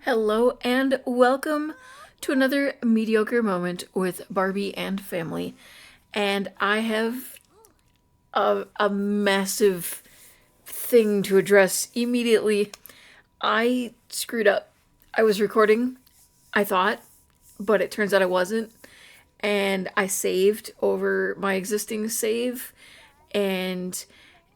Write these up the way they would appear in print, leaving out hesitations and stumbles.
Hello and welcome to another mediocre moment with Barbie and family. And I have a massive thing to address immediately. I screwed up. I was recording, I thought, but it turns out I wasn't. And I saved over my existing save. And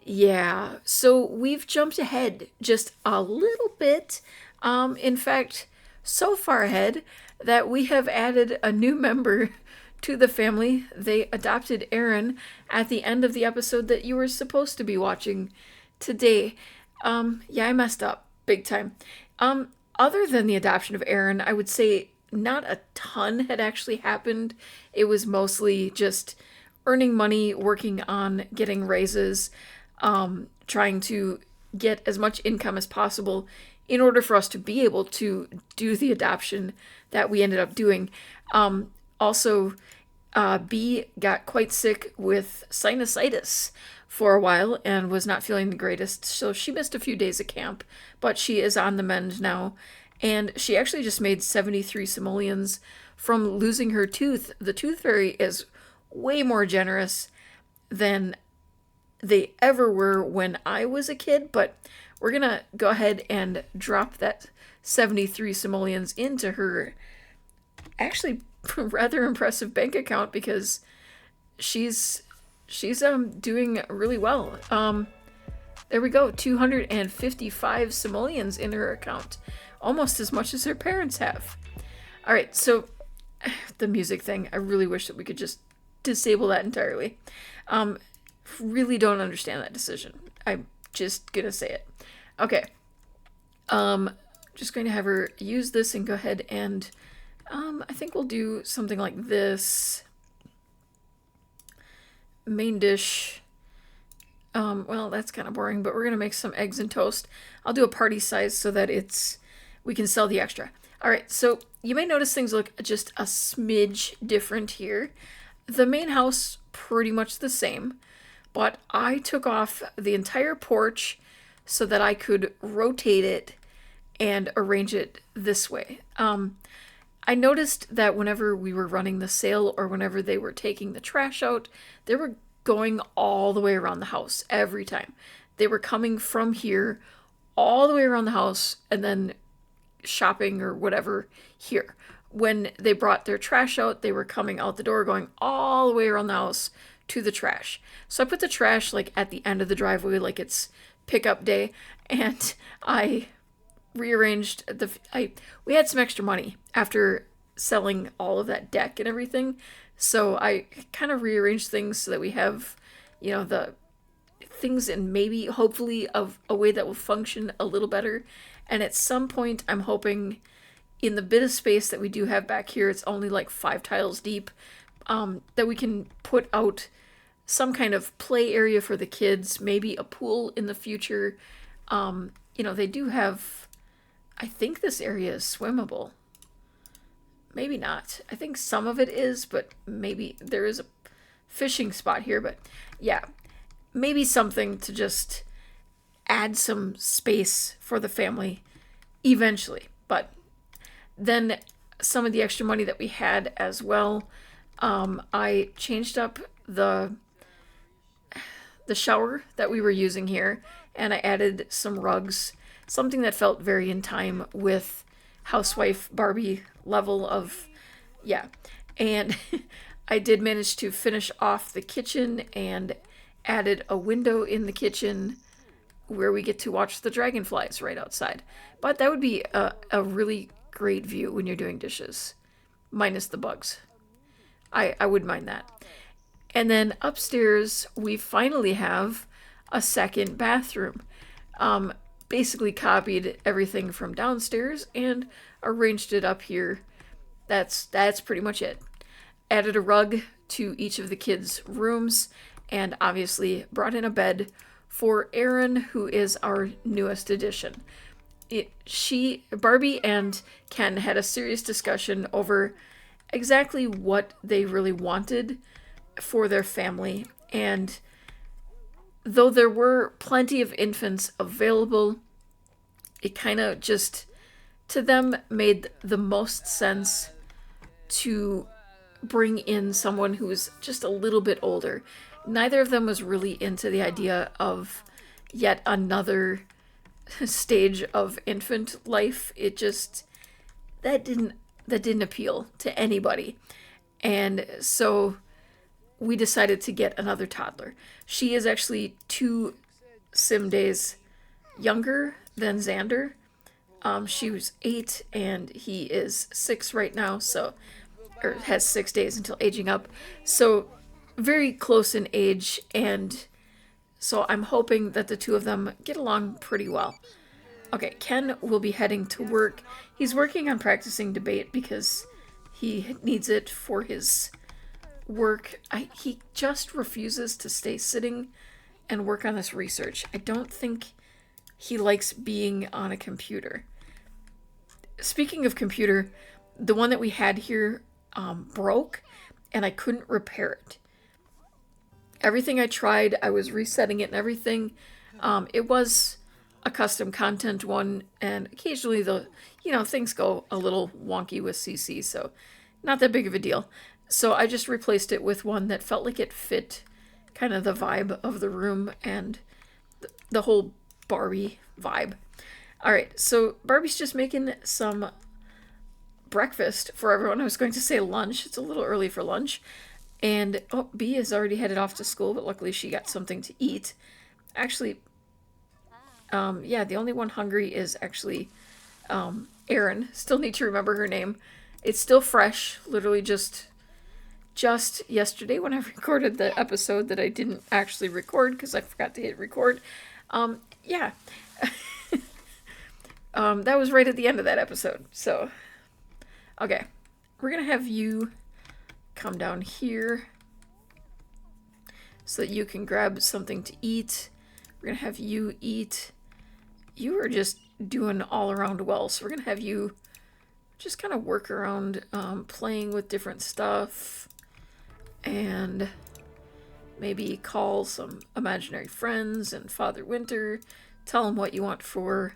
yeah, so we've jumped ahead just a little bit. In fact, so far ahead that we have added a new member to the family. They adopted Erin at the end of the episode that you were supposed to be watching today. Yeah, I messed up big time. Other than the adoption of Erin, I would say not a ton had actually happened. It was mostly just earning money, working on getting raises, trying to get as much income as possible in order for us to be able to do the adoption that we ended up doing. Also, B got quite sick with sinusitis for a while and was not feeling the greatest, so she missed a few days of camp, but she is on the mend now. And she actually just made 73 simoleons from losing her tooth. The tooth fairy is way more generous than they ever were when I was a kid, but we're gonna go ahead and drop that 73 simoleons into her actually rather impressive bank account because she's doing really well. There we go, 255 simoleons in her account, almost as much as her parents have. All right, so the music thing, I really wish that we could just disable that entirely. Really don't understand that decision. I'm just gonna say it. Okay. Just going to have her use this and go ahead and I think we'll do something like this. Main dish. Well, that's kind of boring, but we're gonna make some eggs and toast. I'll do a party size so that we can sell the extra. All right, so you may notice things look just a smidge different here. The main house, pretty much the same, but I took off the entire porch so that I could rotate it and arrange it this way. I noticed that whenever we were running the sale or whenever they were taking the trash out, they were going all the way around the house every time. They were coming from here all the way around the house and then shopping or whatever here. When they brought their trash out, they were coming out the door going all the way around the house to the trash. So I put the trash like at the end of the driveway like it's pickup day, and I rearranged we had some extra money after selling all of that deck and everything, so I kind of rearranged things so that we have, the things in maybe hopefully of a way that will function a little better. And at some point I'm hoping in the bit of space that we do have back here, it's only like 5 tiles deep, that we can put out some kind of play area for the kids, maybe a pool in the future. They do have, I think this area is swimmable. Maybe not. I think some of it is, but maybe there is a fishing spot here. But yeah, maybe something to just add some space for the family eventually. But then some of the extra money that we had as well, I changed up the shower that we were using here, and I added some rugs, something that felt very in time with housewife Barbie level of, yeah. And I did manage to finish off the kitchen and added a window in the kitchen where we get to watch the dragonflies right outside. But that would be a really great view when you're doing dishes, minus the bugs. I wouldn't mind that. And then upstairs, we finally have a second bathroom. Basically copied everything from downstairs and arranged it up here. That's pretty much it. Added a rug to each of the kids' rooms, and obviously brought in a bed for Erin, who is our newest addition. Barbie and Ken had a serious discussion over exactly what they really wanted for their family, and though there were plenty of infants available, it kind of just to them made the most sense to bring in someone who was just a little bit older. Neither of them was really into the idea of yet another stage of infant life. It just that didn't appeal to anybody. And so we decided to get another toddler. She is actually 2 sim days younger than Xander. She was 8 and he is 6 right now, so or has 6 days until aging up. So very close in age, and so I'm hoping that the two of them get along pretty well. Okay, Ken will be heading to work. He's working on practicing debate because he needs it for his work. He just refuses to stay sitting and work on this research. I don't think he likes being on a computer. Speaking of computer, the one that we had here broke, and I couldn't repair it. Everything I tried, I was resetting it and everything. It was a custom content one, and occasionally things go a little wonky with CC, so not that big of a deal. So I just replaced it with one that felt like it fit kind of the vibe of the room and the whole Barbie vibe. All right, so Barbie's just making some breakfast for everyone. I was going to say lunch. It's a little early for lunch. And B is already headed off to school, but luckily she got something to eat. Actually, the only one hungry is actually Erin. Still need to remember her name. It's still fresh, literally just yesterday when I recorded the episode that I didn't actually record because I forgot to hit record. That was right at the end of that episode. So, okay, we're going to have you come down here so that you can grab something to eat. We're going to have you eat. You are just doing all around well, so we're going to have you just kind of work around playing with different stuff and maybe call some imaginary friends and Father Winter. Tell them what you want for...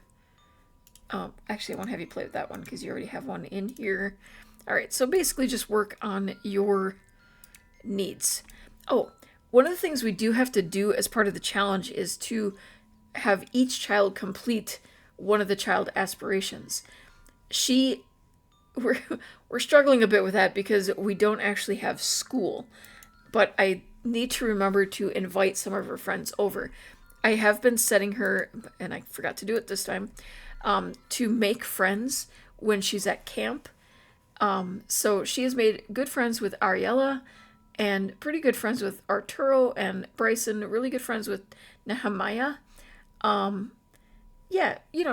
actually, I won't have you play with that one because you already have one in here. All right, so basically just work on your needs. Oh, one of the things we do have to do as part of the challenge is to have each child complete one of the child aspirations. We're struggling a bit with that because we don't actually have school, but I need to remember to invite some of her friends over. I have been setting her, and I forgot to do it this time, to make friends when she's at camp. So she has made good friends with Ariella and pretty good friends with Arturo and Bryson, really good friends with Nehemiah.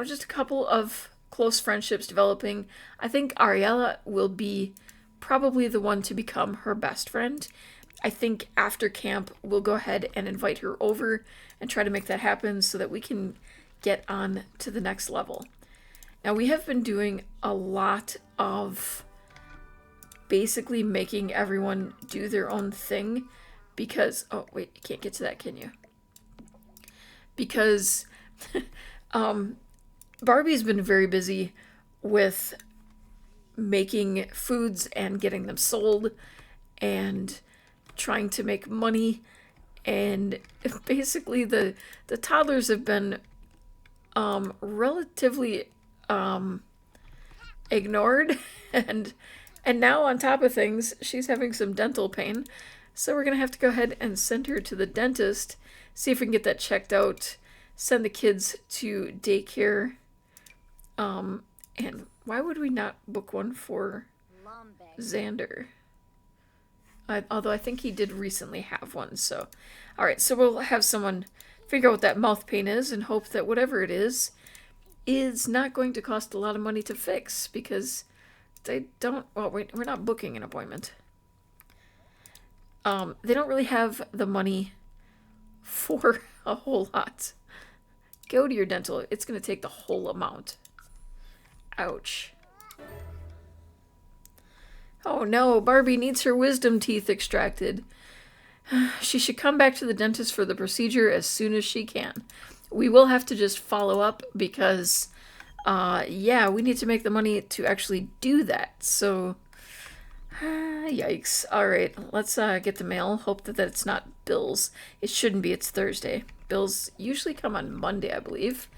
Just a couple of close friendships developing. I think Ariella will be probably the one to become her best friend. I think after camp, we'll go ahead and invite her over and try to make that happen so that we can get on to the next level. Now, we have been doing a lot of basically making everyone do their own thing because... Oh, wait, you can't get to that, can you? Because Barbie's been very busy with making foods and getting them sold and trying to make money, and basically the toddlers have been relatively ignored, and now on top of things she's having some dental pain, so we're gonna have to go ahead and send her to the dentist, see if we can get that checked out, send the kids to daycare, and why would we not book one for Xander? Although I think he did recently have one, so... Alright, so we'll have someone figure out what that mouth pain is and hope that whatever it is not going to cost a lot of money to fix, because they don't... Well, wait, we're not booking an appointment. They don't really have the money for a whole lot. Go to your dental. It's going to take the whole amount. Ouch. Oh no, Barbie needs her wisdom teeth extracted. She should come back to the dentist for the procedure as soon as she can. We will have to just follow up because Yeah, we need to make the money to actually do that. So, yikes. All right, let's get the mail. Hope that it's not bills. It shouldn't be. It's Thursday. Bills usually come on Monday, I believe.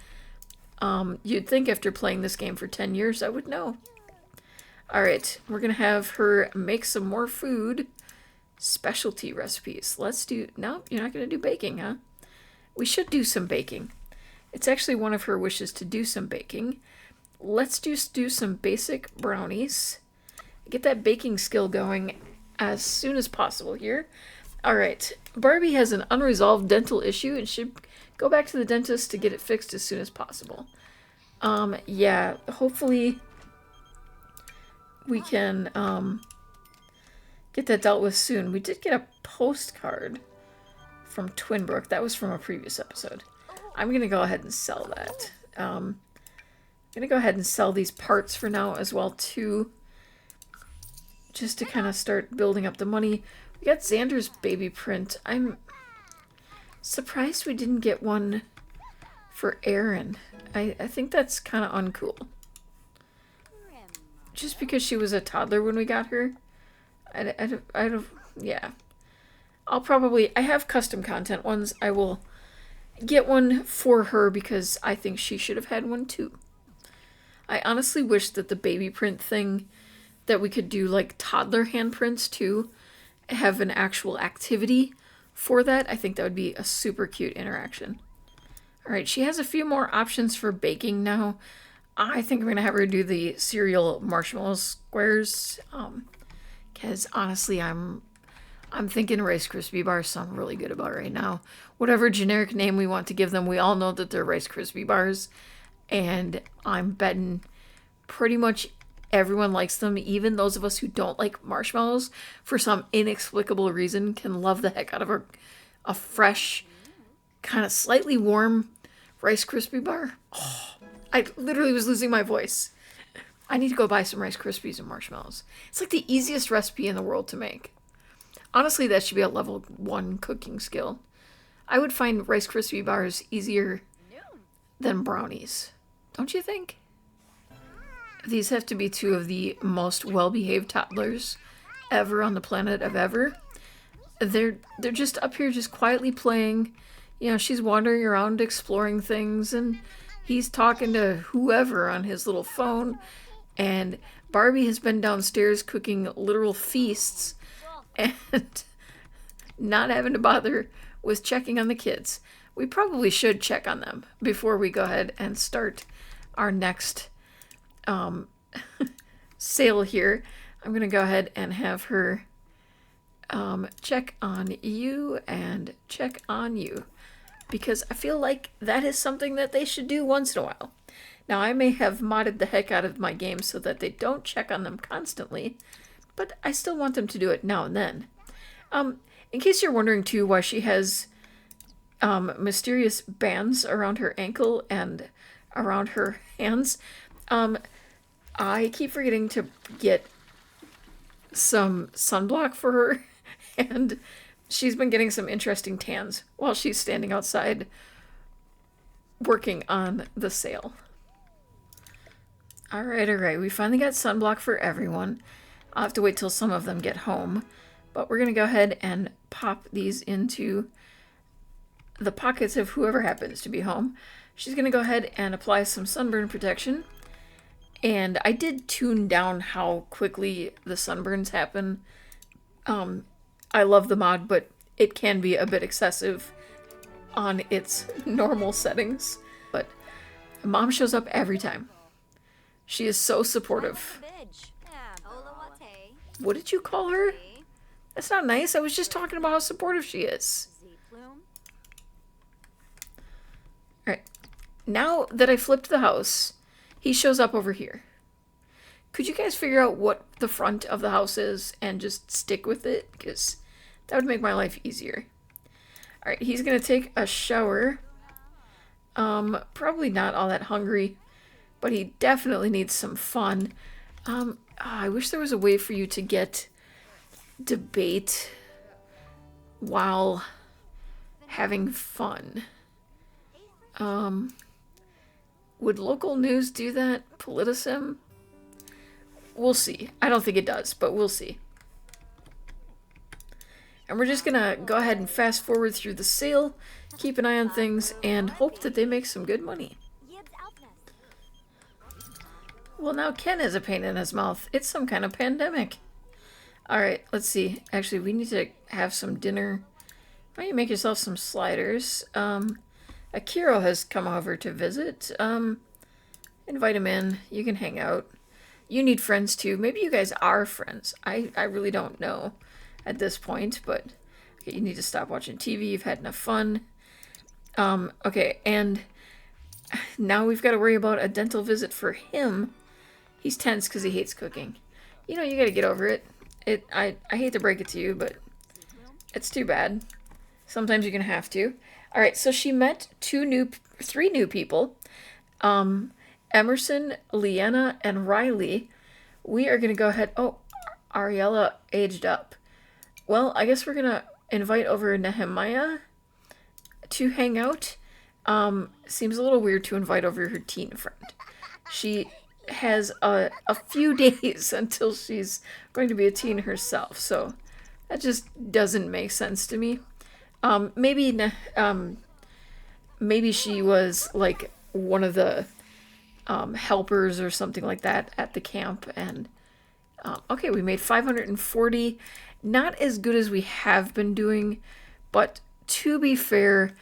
You'd think after playing this game for 10 years, I would know. All right, we're gonna have her make some more food. Specialty recipes. Let's do... No, you're not gonna do baking, huh? We should do some baking. It's actually one of her wishes to do some baking. Let's just do some basic brownies. Get that baking skill going as soon as possible here. All right, Barbie has an unresolved dental issue and should go back to the dentist to get it fixed as soon as possible. Yeah, hopefully we can get that dealt with soon. We did get a postcard from Twinbrook. That was from a previous episode. I'm going to go ahead and sell that. I'm going to go ahead and sell these parts for now as well, too. Just to kind of start building up the money. We got Xander's baby print. I'm surprised we didn't get one for Erin. I think that's kind of uncool. Just because she was a toddler when we got her. I don't, yeah. I have custom content ones. I will get one for her because I think she should have had one too. I honestly wish that the baby print thing, that we could do like toddler handprints too, have an actual activity for that. I think that would be a super cute interaction. All right, she has a few more options for baking now. I think I'm going to have her do the cereal marshmallow squares. Because honestly, I'm thinking Rice Krispie bars sound really good about right now. Whatever generic name we want to give them, we all know that they're Rice Krispie bars. And I'm betting pretty much everyone likes them. Even those of us who don't like marshmallows, for some inexplicable reason, can love the heck out of a fresh, kind of slightly warm Rice Krispie bar. Oh, I literally was losing my voice. I need to go buy some Rice Krispies and marshmallows. It's like the easiest recipe in the world to make. Honestly, that should be a level 1 cooking skill. I would find Rice Krispie bars easier than brownies. Don't you think? These have to be two of the most well-behaved toddlers ever on the planet of ever. They're just up here just quietly playing. You know, she's wandering around exploring things, and he's talking to whoever on his little phone. And Barbie has been downstairs cooking literal feasts and not having to bother with checking on the kids. We probably should check on them before we go ahead and start our next sale here. I'm going to go ahead and have her check on you and check on you, because I feel like that is something that they should do once in a while. Now, I may have modded the heck out of my game so that they don't check on them constantly, but I still want them to do it now and then. In case you're wondering, too, why she has mysterious bands around her ankle and around her hands, I keep forgetting to get some sunblock for her, and she's been getting some interesting tans while she's standing outside working on the sale. All right. We finally got sunblock for everyone. I'll have to wait till some of them get home. But we're going to go ahead and pop these into the pockets of whoever happens to be home. She's going to go ahead and apply some sunburn protection. And I did tune down how quickly the sunburns happen. I love the mod, but it can be a bit excessive on its normal settings. But Mom shows up every time. She is so supportive. What did you call her? That's not nice. I was just talking about how supportive she is. Alright. Now that I flipped the house, he shows up over here. Could you guys figure out what the front of the house is and just stick with it? Because that would make my life easier. Alright, he's going to take a shower. Probably not all that hungry, but he definitely needs some fun. I wish there was a way for you to get debate while having fun. Would local news do that? Politisim? We'll see. I don't think it does, but we'll see. And we're just gonna go ahead and fast forward through the sale, keep an eye on things, and hope that they make some good money. Well, now Ken has a pain in his mouth. It's some kind of pandemic. Alright, let's see. Actually, we need to have some dinner. Why don't you make yourself some sliders? Akiro has come over to visit. Invite him in. You can hang out. You need friends too. Maybe you guys are friends. I really don't know at this point, but okay, you need to stop watching TV. You've had enough fun. Okay, and now we've got to worry about a dental visit for him. He's tense because he hates cooking. You know, you got to get over it. I hate to break it to you, but it's too bad. Sometimes you're going to have to. All right, so she met three new people. Emerson, Leanna, and Riley. We are going to go ahead. Oh, Ariella aged up. Well, I guess we're going to invite over Nehemiah to hang out. Seems a little weird to invite over her teen friend. She has a few days until she's going to be a teen herself, so that just doesn't make sense to me. Maybe she was like one of the helpers or something like that at the camp. And okay, we made 540. Not as good as we have been doing, but to be fair,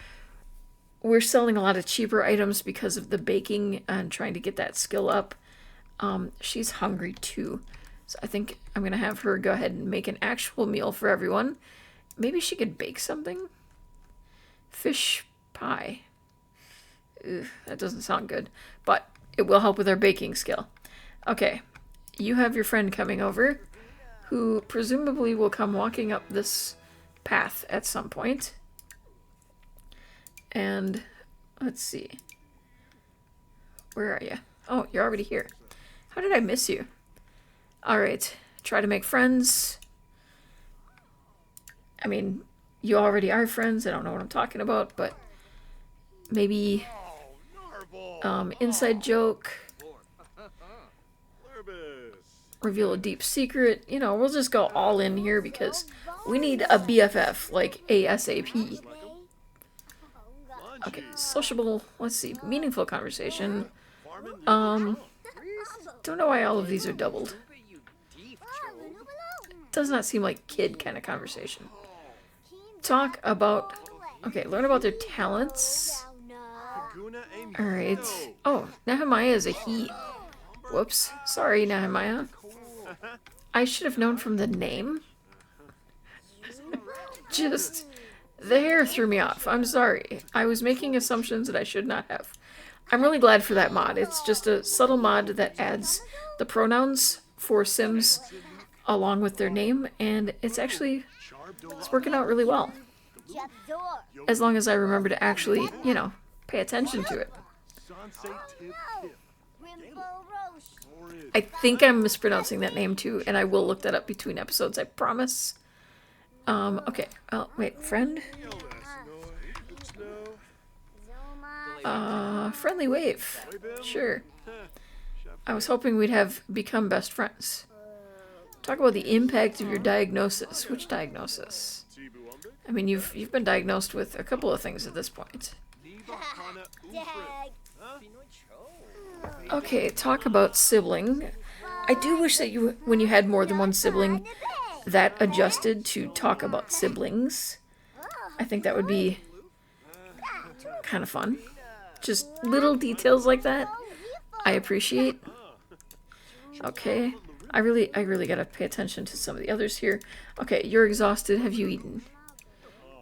we're selling a lot of cheaper items because of the baking and trying to get that skill up. She's hungry too, so I think I'm gonna have her go ahead and make an actual meal for everyone. Maybe she could bake something. Fish pie. Ugh, that doesn't sound good, but it will help with our baking skill. Okay, you have your friend coming over, who presumably will come walking up this path at some point. And let's see. Where are you? Oh, you're already here. How did I miss you? All right, try to make friends. I mean, you already are friends. I don't know what I'm talking about, but maybe inside joke. Reveal a deep secret. You know, we'll just go all in here because we need a BFF, like ASAP. Okay, sociable. Let's see. Meaningful conversation. Don't know why all of these are doubled. Does not seem like kid kind of conversation. Talk about... Okay, learn about their talents. Alright. Oh, Nehemiah is a he. Whoops. Sorry, Nehemiah. I should have known from the name. Just... The hair threw me off. I'm sorry. I was making assumptions that I should not have. I'm really glad for that mod. It's just a subtle mod that adds the pronouns for Sims along with their name, and it's working out really well. As long as I remember to actually, you know, pay attention to it. I think I'm mispronouncing that name too, and I will look that up between episodes, I promise. Okay. Oh, wait, friend? Friendly wave. Sure. I was hoping we'd have become best friends. Talk about the impact of your diagnosis. Which diagnosis? I mean, you've been diagnosed with a couple of things at this point. Okay, talk about sibling. I do wish that when you had more than one sibling, that adjusted to talk about siblings. I think that would be kind of fun. Just little details like that, I appreciate. Okay, I really gotta pay attention to some of the others here. Okay, you're exhausted. Have you eaten?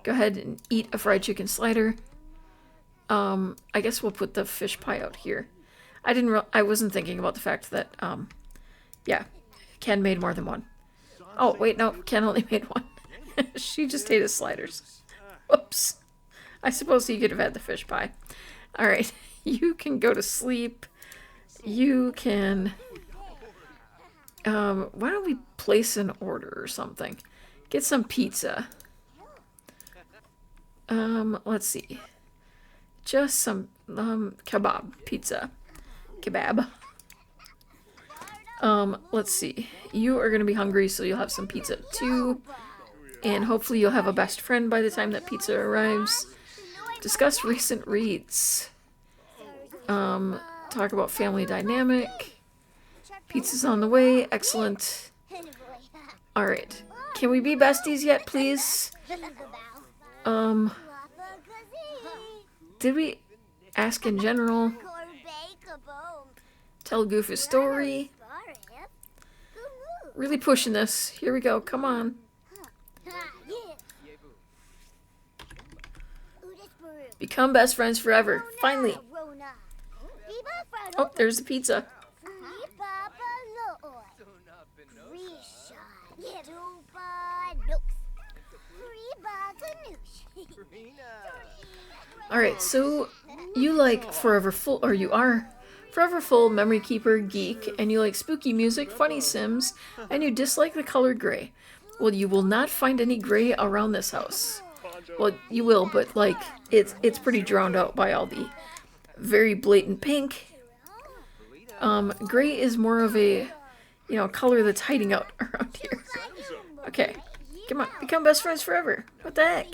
Go ahead and eat a fried chicken slider. I guess we'll put the fish pie out here. I wasn't thinking about the fact that, yeah, Ken made more than one. Oh, wait, no, Ken only made one. She just ate his sliders. Whoops. I suppose he could have had the fish pie. All right, you can go to sleep. You can... why don't we place an order or something? Get some pizza. Let's see. Just some, kebab pizza. kebab. Let's see. You are going to be hungry, so you'll have some pizza too. And hopefully you'll have a best friend by the time that pizza arrives. Discuss recent reads. Talk about family dynamic. Pizza's on the way. Excellent. Alright. Can we be besties yet, please? Did we ask in general? Tell Goof a story. Really pushing this. Here we go. Come on. Become best friends forever. Finally. Oh, there's the pizza. Alright, so you like Forever Full, or you are Forever Full, Memory Keeper, Geek, and you like spooky music, funny Sims, and you dislike the color gray. Well, you will not find any gray around this house. Well, you will, but like, it's pretty drowned out by all the very blatant pink. Gray is more of a, color that's hiding out around here. Okay, come on, become best friends forever. What the heck?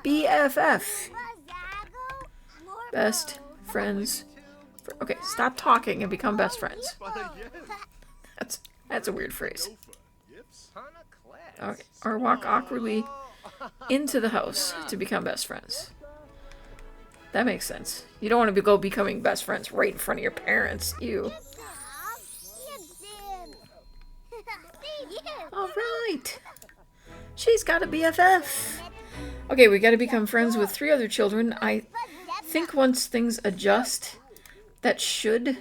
BFF. Best friends. Okay, stop talking and become best friends. That's a weird phrase. Okay, or walk awkwardly into the house to become best friends. That makes sense. You don't want to go becoming best friends right in front of your parents. Ew. Alright. She's got a BFF. Okay, we gotta become friends with 3 other children. I think once things adjust, that should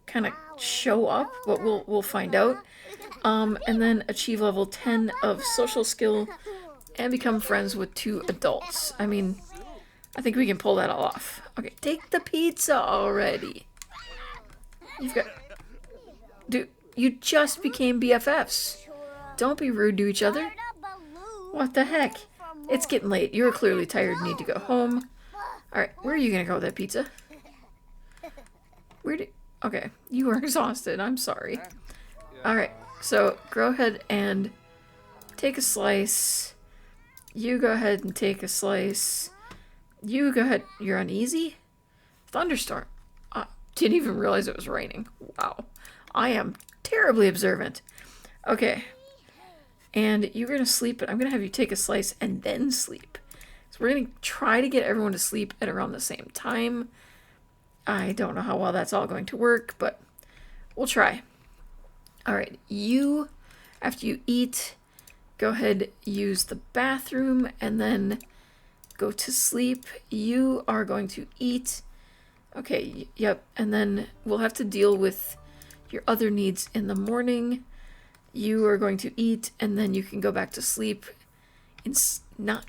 kind of show up, but we'll find out. And then achieve level 10 of social skill and become friends with 2 adults. I mean, I think we can pull that all off. Okay, take the pizza already. Dude, you just became BFFs. Don't be rude to each other. What the heck? It's getting late. You're clearly tired and need to go home. Alright, where are you gonna go with that pizza? Okay, you are exhausted. I'm sorry. Alright, so go ahead and take a slice. You go ahead and take a slice. You go ahead. You're on easy? Thunderstorm. Didn't even realize it was raining. Wow. I am terribly observant. Okay. And you're going to sleep, but I'm going to have you take a slice and then sleep. So we're going to try to get everyone to sleep at around the same time. I don't know how well that's all going to work, but we'll try. Alright, you, after you eat, go ahead, use the bathroom, and then go to sleep. You are going to eat. Okay, yep, and then we'll have to deal with your other needs in the morning. You are going to eat, and then you can go back to sleep. Not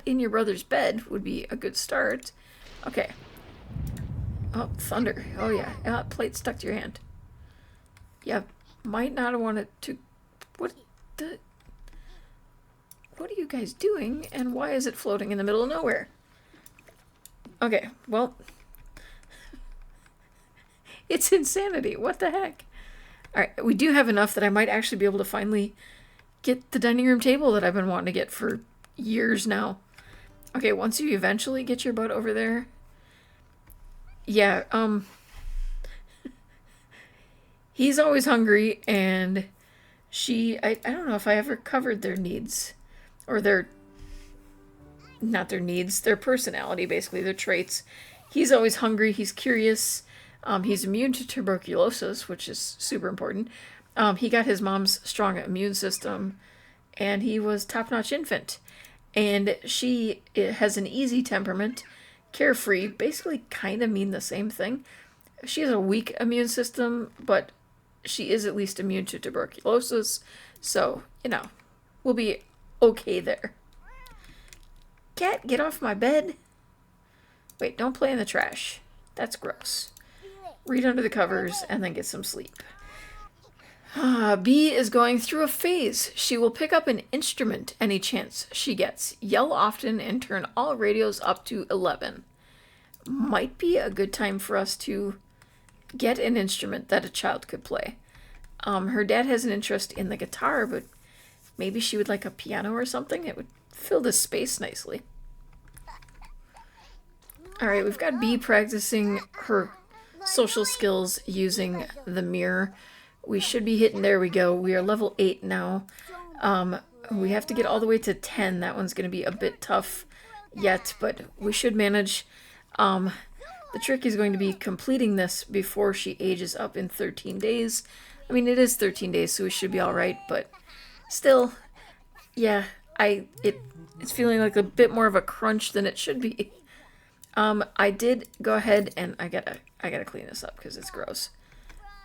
in your brother's bed would be a good start. Okay. Oh, thunder. Oh, yeah. Plate stuck to your hand. Yeah, might not have wanted to... What are you guys doing, and why is it floating in the middle of nowhere? Okay, well... It's insanity. What the heck? Alright, we do have enough that I might actually be able to finally get the dining room table that I've been wanting to get for years now. Okay, once you eventually get your butt over there... Yeah, he's always hungry, and I don't know if I ever covered their needs. Or not their needs, their personality, basically, their traits. He's always hungry, he's curious, he's immune to tuberculosis, which is super important. He got his mom's strong immune system, and he was top-notch infant. And she has an easy temperament, carefree, basically kind of mean the same thing. She has a weak immune system, but she is at least immune to tuberculosis, so, we'll be okay there. Cat, get off my bed. Wait, don't play in the trash. That's gross. Read under the covers and then get some sleep. B is going through a phase. She will pick up an instrument any chance she gets, yell often, and turn all radios up to 11. might be a good time for us to get an instrument that a child could play. Her dad has an interest in the guitar, but maybe she would like a piano or something. It would fill the space nicely. Alright, we've got Bee practicing her social skills using the mirror. We should be hitting, there we go. We are level 8 now. We have to get all the way to 10. That one's going to be a bit tough yet, but we should manage. The trick is going to be completing this before she ages up in 13 days. I mean, it is 13 days, so we should be alright, but still, yeah, it's feeling like a bit more of a crunch than it should be. I did go ahead and I gotta clean this up because it's gross.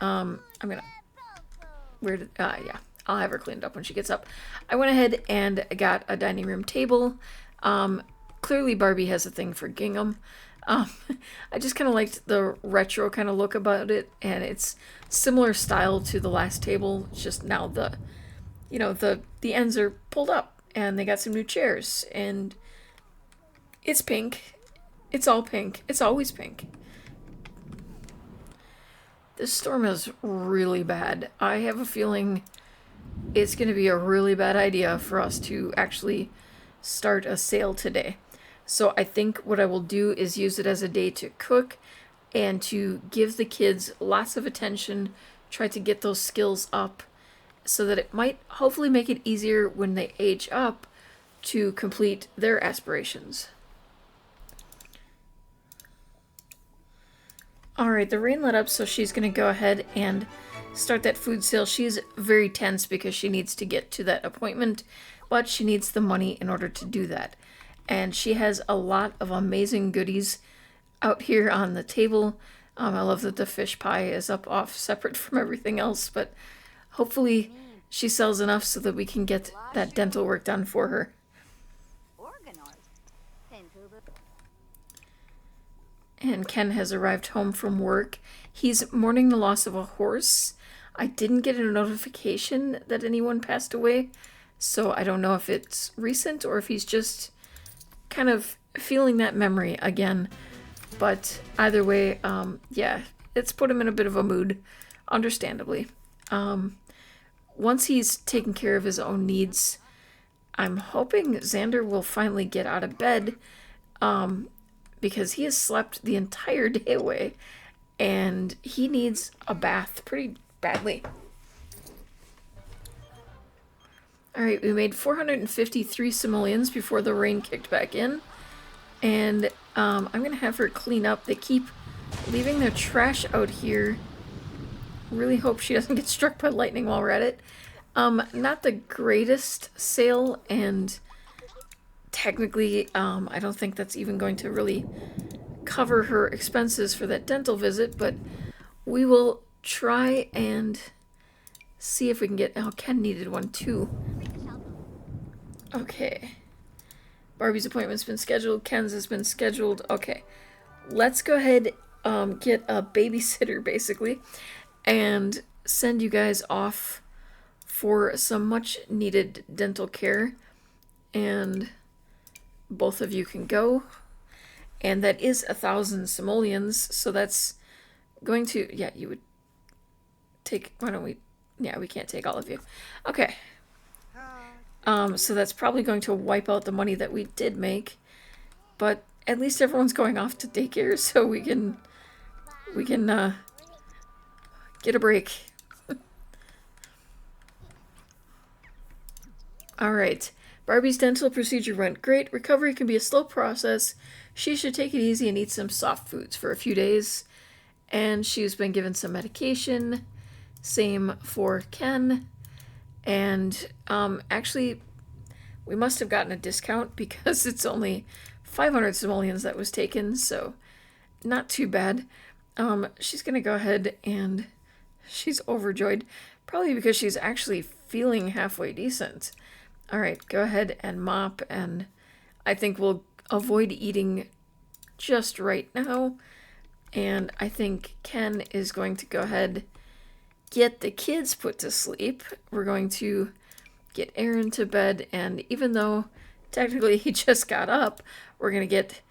Yeah, I'll have her cleaned up when she gets up. I went ahead and got a dining room table. Clearly Barbie has a thing for gingham. I just kind of liked the retro kind of look about it, and it's similar style to the last table. It's just now the ends are pulled up, and they got some new chairs, and it's pink. It's all pink. It's always pink. This storm is really bad. I have a feeling it's going to be a really bad idea for us to actually start a sale today. So I think what I will do is use it as a day to cook and to give the kids lots of attention, try to get those skills up so that it might hopefully make it easier when they age up to complete their aspirations. Alright, the rain let up, so she's going to go ahead and start that food sale. She's very tense because she needs to get to that appointment, but she needs the money in order to do that. And she has a lot of amazing goodies out here on the table. I love that the fish pie is up off separate from everything else, but hopefully she sells enough so that we can get that dental work done for her. And Ken has arrived home from work. He's mourning the loss of a horse. I didn't get a notification that anyone passed away, so I don't know if it's recent or if he's just kind of feeling that memory again. But either way, yeah, it's put him in a bit of a mood, understandably. Once he's taken care of his own needs, I'm hoping Xander will finally get out of bed, because he has slept the entire day away, and he needs a bath pretty badly. Alright, we made 453 simoleons before the rain kicked back in, and I'm going to have her clean up. They keep leaving their trash out here. Really hope she doesn't get struck by lightning while we're at it. Not the greatest sale, and technically, I don't think that's even going to really cover her expenses for that dental visit, but we will try and see if we can get... Oh, Ken needed one too. Okay. Barbie's appointment's been scheduled. Ken's has been scheduled. Okay. Let's go ahead, get a babysitter, basically, and send you guys off for some much needed dental care, and both of you can go. And that is 1,000 simoleons, so that's going to... Yeah, you would take... Why don't we... Yeah, we can't take all of you. Okay. So that's probably going to wipe out the money that we did make, but at least everyone's going off to daycare, so we can get a break. Alright, Barbie's dental procedure went great. Recovery can be a slow process. She should take it easy and eat some soft foods for a few days. And she's been given some medication. Same for Ken. And actually, we must have gotten a discount because it's only 500 simoleons that was taken, so not too bad. She's going to go ahead and she's overjoyed, probably because she's actually feeling halfway decent. Alright, go ahead and mop, and I think we'll avoid eating just right now. And I think Ken is going to go ahead, get the kids put to sleep. We're going to get Erin to bed, and even though technically he just got up, we're going to get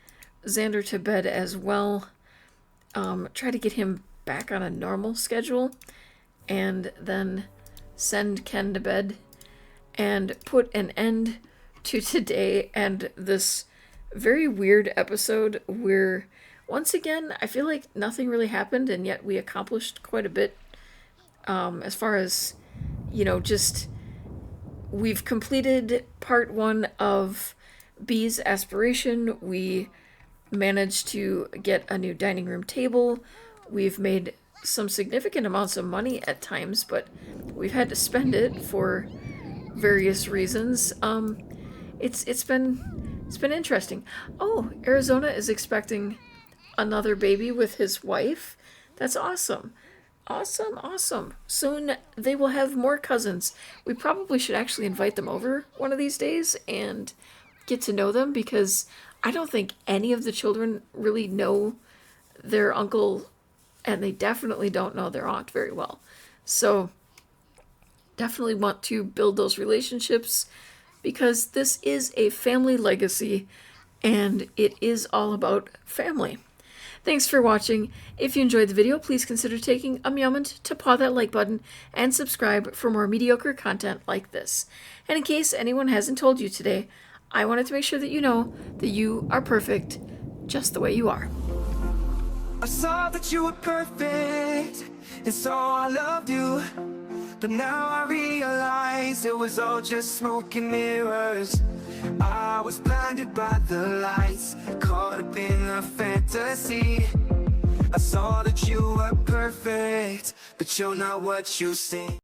Xander to bed as well. Try to get him back on a normal schedule, and then send Ken to bed and put an end to today and this very weird episode where, once again, I feel like nothing really happened, and yet we accomplished quite a bit. As far as, just we've completed part 1 of B's aspiration. We managed to get a new dining room table. We've made some significant amounts of money at times, but we've had to spend it for various reasons. It's been interesting. Oh, Arizona is expecting another baby with his wife. That's awesome. Awesome. Soon they will have more cousins. We probably should actually invite them over one of these days and get to know them, because I don't think any of the children really know their uncle, and they definitely don't know their aunt very well. So definitely want to build those relationships, because this is a family legacy and it is all about family. Thanks for watching. If you enjoyed the video, please consider taking a moment to paw that like button and subscribe for more mediocre content like this. And in case anyone hasn't told you today, I wanted to make sure that you know that you are perfect just the way you are. I saw that you were perfect, and so I loved you. But now I realize it was all just smoke and mirrors. I was blinded by the lights, caught up in a fantasy. I saw that you were perfect, but you're not what you seem.